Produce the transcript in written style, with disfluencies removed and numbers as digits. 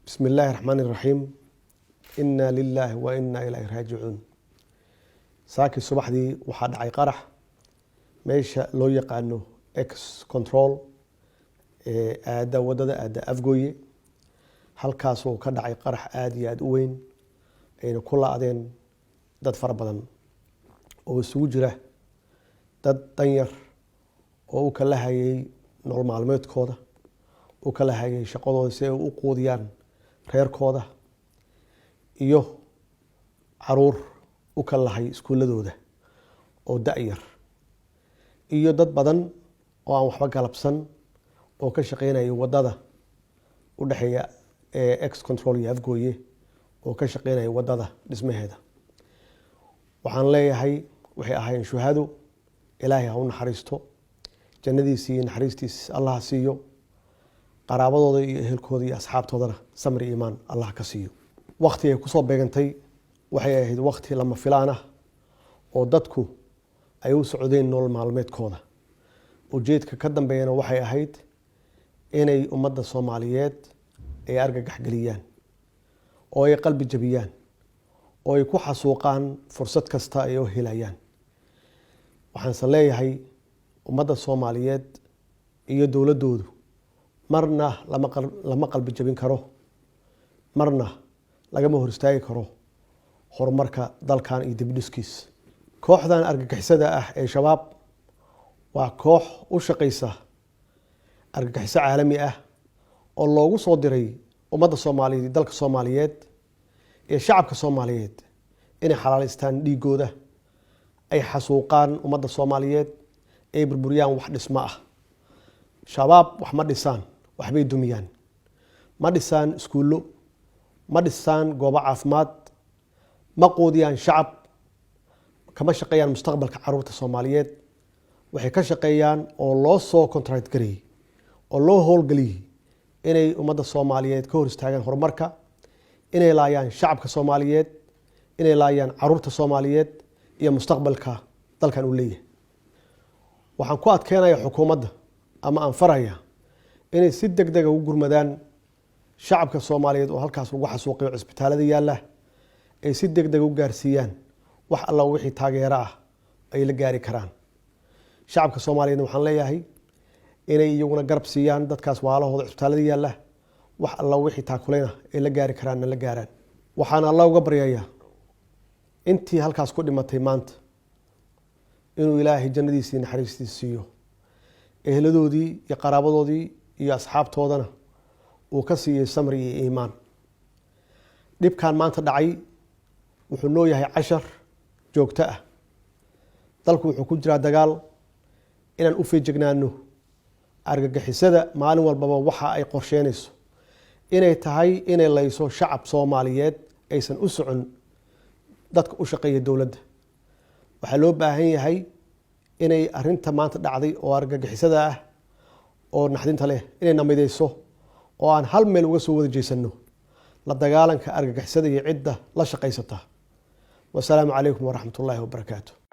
بسم الله الرحمن الرحيم. إنا لله وإنا إليه راجعون. ساكي الصباح دي وحد عي قرح ميشا لو يقانو اكس كنترول آدا ودادا آدا أفقوي halkaasoo ka dhacay qarax aad iyo aad u weyn ayna ku laadeen dad fara badan oo isugu jira dad danyar oo u kala hayay nolol maalmeedkooda oo kala hayay shaqadooda si ay u quudiyaan reerkooda iyo caruur u kala hay iskuuladooda oo da'yar iyo dad badan oo aan waxba galabsan oo ka shaqeynaya wadada u dhaxeeya ex control iyo afgooye oo ka shaqeynaya wadada dhismaheeda. waxaan leeyahay waxay ahaayeen shuhado. ilaahay ha u naxariisto, jannadiisa iyo naxariistiisa allah siiyo, qaraabadooda iyo ehelkooda iyo asxaabtoodana samir iyo iimaan allah ka siiyo. waqti ay ku soo beegantay waxay ahayd waqti lama filaan ah oo dadku ay u socdeen nolol maalmeedkooda. ujeedka ka dambeeyana waxay ahayd inay ummadda Soomaaliyeed ay argagax galiyaan oo ay qalbi jabiyaan oo ay ku xasuuqaan fursad kasta ay u helayaan. waxaan leeyahay ummadda Soomaaliyeed iyo dawladoodu marna lama qalbi jabin karo, marna lagama hor istaagi karo horumarka dalkan iyo dibdhiskiisa. kooxdan argagixisada ah ee shabaab waa koox u shaqeysa argagixiso caalami ah oo loogu soo diray ummadda Soomaaliyeed, dalka Soomaaliyeed iyo shacabka Soomaaliyeed inay xalaaleystaan dhiigooda, ay xasuuqaan ummadda Soomaaliyeed, ay burburiyaan wax dhismo ah. shabaab wax ma dhisaan, waxbay dumiyaan. ma dhisaan iskuulo, ma dhisaan goobo caafimaad, ma quudiyaan shacab, kama shaqeeyaan mustaqbalka caruurta Soomaaliyeed. waxay ka shaqeeyaan oo loo soo contract gareeyay oo loo howlgeliyay inay ummadda Soomaaliyeed ka hor istaagaan horumarka, inay laayaan shacabka Soomaaliyeed, inay laayaan caruurta Soomaaliyeed iyo mustaqbalka dalkan uu leeyahay. waxaan ku adkeenayaa xukuumadda ama aan farayaa inay si degdeg ah u gurmadaan shacabka Soomaaliyeed oo halkaas ugu xasuuqay cisbitaalada yaalla, ay si degdeg u gaarsiiyaan wax alla wixii taageero ah ay la gaari karaan. shacabka Soomaaliyeed waxaan leeyahay inay iyaguna garab siiyaan dadkaas waalahooda cisbitaalada yaalla, wax alla wixii taakuleena ay la gaari karaan la gaaraan. waxaan Allah uga baryayaa intii halkaas ku dhimatay maanta inuu Ilaahay jannadiisa iyo naxariistiisa siiyo, eheladoodii iyo qaraabadoodii iyo asxaabtoodana uu ka siiyay samir iyo iimaan. dhibkan maanta dhacay wuxuu noo yahay cashar joogto ah. dalku wuxuu ku jiraa dagaal. inaan u feejignaano argagixisada maalin walbaba waxa ay qorsheynayso inay tahay inay layso shacab Soomaaliyeed aysan u socon dadka u shaqeeya dawladda. waxaa loo baahan yahay inay arinta maanta dhacday oo argagixisada ah oo naxdinta leh inay namideyso oo aan hal meel uga soo wada jeesano la dagaalanka argagixisada iyo cidda la shaqeysata. wassalaamu calaykum waraxmatullaahi wabarakaatuh.